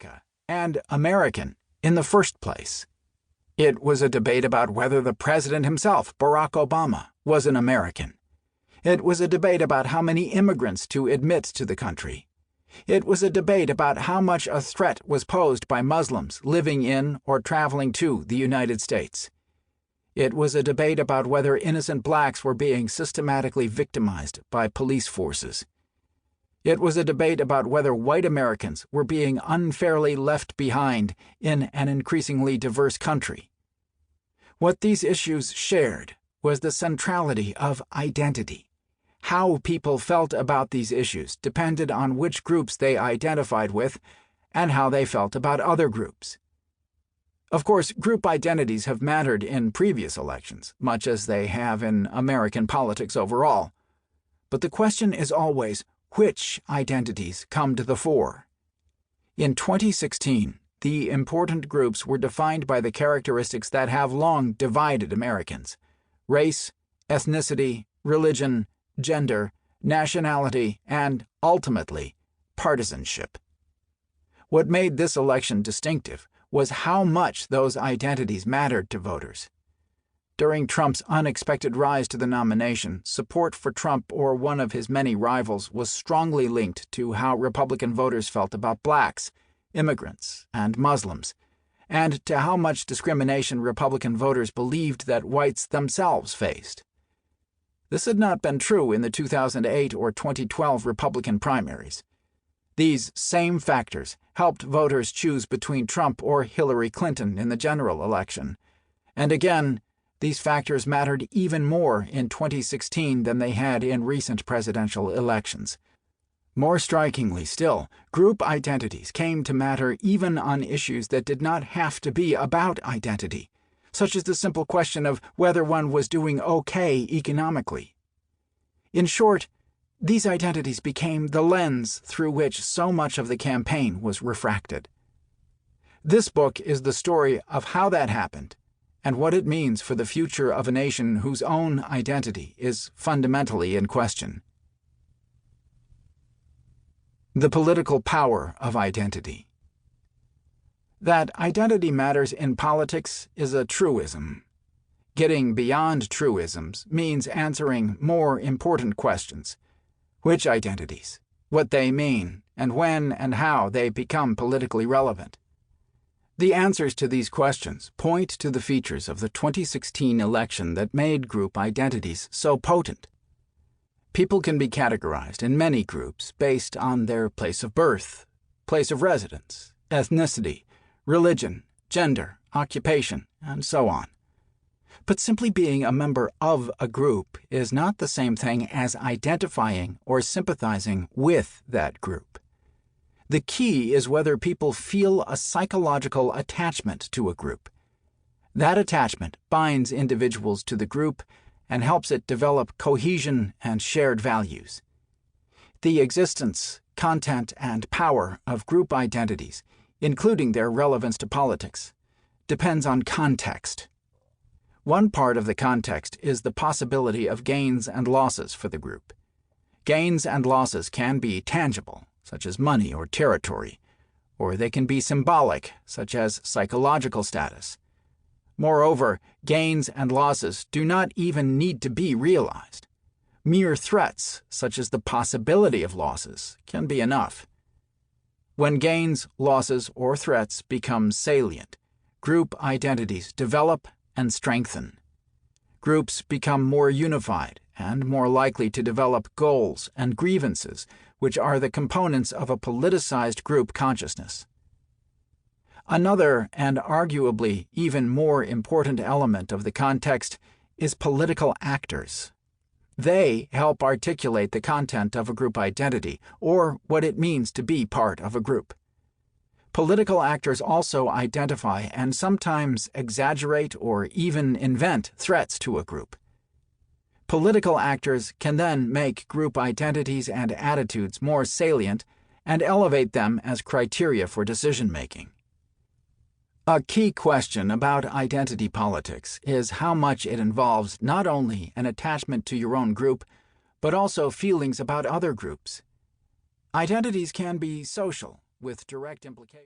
America and American in the first place. It was a debate about whether the president himself, Barack Obama, was an American. It was a debate about how many immigrants to admit to the country. It was a debate about how much a threat was posed by Muslims living in or traveling to the United States. It was a debate about whether innocent blacks were being systematically victimized by police forces. It was a debate about whether white Americans were being unfairly left behind in an increasingly diverse country. What these issues shared was the centrality of identity. How people felt about these issues depended on which groups they identified with and how they felt about other groups. Of course, group identities have mattered in previous elections, much as they have in American politics overall. But the question is always, which identities come to the fore? In 2016, the important groups were defined by the characteristics that have long divided Americans: race, ethnicity, religion, gender, nationality, and, ultimately, partisanship. What made this election distinctive was how much those identities mattered to voters. During Trump's unexpected rise to the nomination, support for Trump or one of his many rivals was strongly linked to how Republican voters felt about blacks, immigrants, and Muslims, and to how much discrimination Republican voters believed that whites themselves faced. This had not been true in the 2008 or 2012 Republican primaries. These same factors helped voters choose between Trump or Hillary Clinton in the general election. And again, these factors mattered even more in 2016 than they had in recent presidential elections. More strikingly still, group identities came to matter even on issues that did not have to be about identity, such as the simple question of whether one was doing okay economically. In short, these identities became the lens through which so much of the campaign was refracted. This book is the story of how that happened and what it means for the future of a nation whose own identity is fundamentally in question. The political power of identity. That identity matters in politics is a truism. Getting beyond truisms means answering more important questions. Which identities, what they mean, and when and how they become politically relevant. The answers to these questions point to the features of the 2016 election that made group identities so potent. People can be categorized in many groups based on their place of birth, place of residence, ethnicity, religion, gender, occupation, and so on. But simply being a member of a group is not the same thing as identifying or sympathizing with that group. The key is whether people feel a psychological attachment to a group. That attachment binds individuals to the group and helps it develop cohesion and shared values. The existence, content, and power of group identities, including their relevance to politics, depends on context. One part of the context is the possibility of gains and losses for the group. Gains and losses can be tangible, such as money or territory, or they can be symbolic, such as psychological status. Moreover, gains and losses do not even need to be realized. Mere threats, such as the possibility of losses, can be enough. When gains, losses, or threats become salient, group identities develop and strengthen. Groups become more unified and more likely to develop goals and grievances, which are the components of a politicized group consciousness. Another, and arguably even more important element of the context, is political actors. They help articulate the content of a group identity, or what it means to be part of a group. Political actors also identify and sometimes exaggerate or even invent threats to a group. Political actors can then make group identities and attitudes more salient and elevate them as criteria for decision-making. A key question about identity politics is how much it involves not only an attachment to your own group, but also feelings about other groups. Identities can be social, with direct implications.